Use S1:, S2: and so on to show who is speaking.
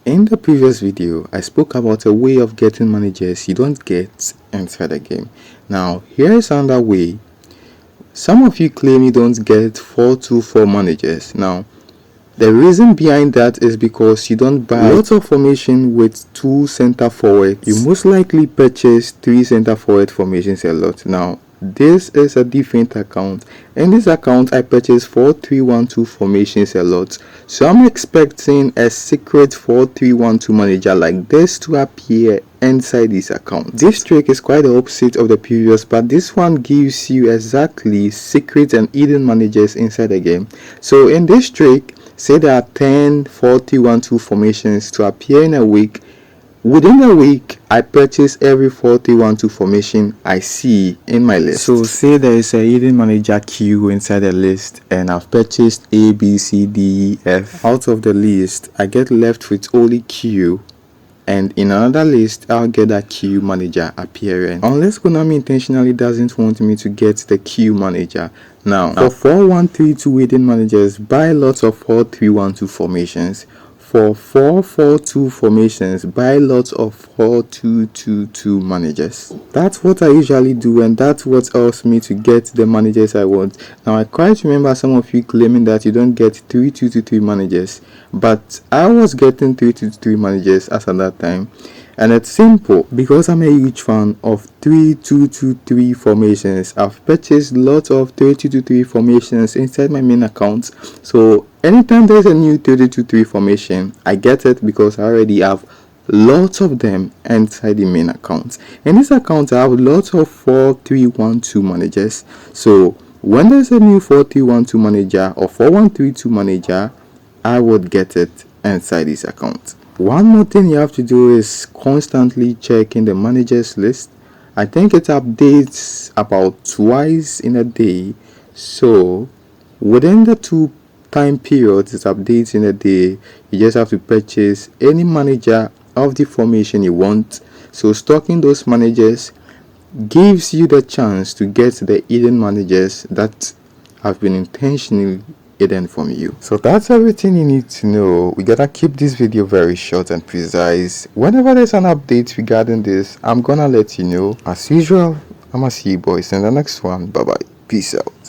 S1: In the previous video, I spoke about a way of getting managers you don't get inside the game. Now, here is another way. Some of you claim you don't get 4-2-4 managers. Now, the reason behind that is because you don't buy lots of formation with 2 center forwards. You most likely purchase 3 center forward formations a lot. Now, this is a different account. In this account, I purchased 4-3-1-2 formations a lot. So I'm expecting a secret 4-3-1-2 manager like this to appear inside this account. This trick is quite the opposite of the previous, but this one gives you exactly secret and hidden managers inside the game. So in this trick, say there are 10 4-3-1-2 formations to appear in a week. Within the week, I purchase every 4-3-1-2 formation I see in my list. So say there is a hidden manager Q inside the list and I've purchased A, B, C, D, E, F. Out of the list, I get left with only Q, and in another list, I'll get that Q manager appearing. Unless Konami intentionally doesn't want me to get the Q manager. Now, for 4-1-3-2 hidden managers, buy lots of 4-3-1-2 formations. For 4-4-2 formations, buy lots of 4-2-2-2 managers. That's what I usually do, and that's what helps me to get the managers I want. Now, I quite remember some of you claiming that you don't get 3-2-2-3 managers, but I was getting 3-2-2-3 managers as at that time. And it's simple, because I'm a huge fan of 3-2-2-3 formations. I've purchased lots of 3-2-2-3 formations inside my main account. So anytime there's a new 3-2-2-3 formation, I get it because I already have lots of them inside the main account. In this account, I have lots of 4-3-1-2 managers. So when there's a new 4-3-1-2 manager or 4-1-3-2 manager, I would get it inside this account. One more thing you have to do is constantly checking the managers list. I think it updates about twice in a day. So within the 2 time periods it updates in a day, you just have to purchase any manager of the formation you want. So stocking those managers gives you the chance to get the hidden managers that have been intentionally hidden from you. So that's everything you need to know. We gotta keep this video very short and precise. Whenever there's an update regarding this, I'm gonna let you know. As usual, I'ma see you boys in the next one. Bye bye. Peace out.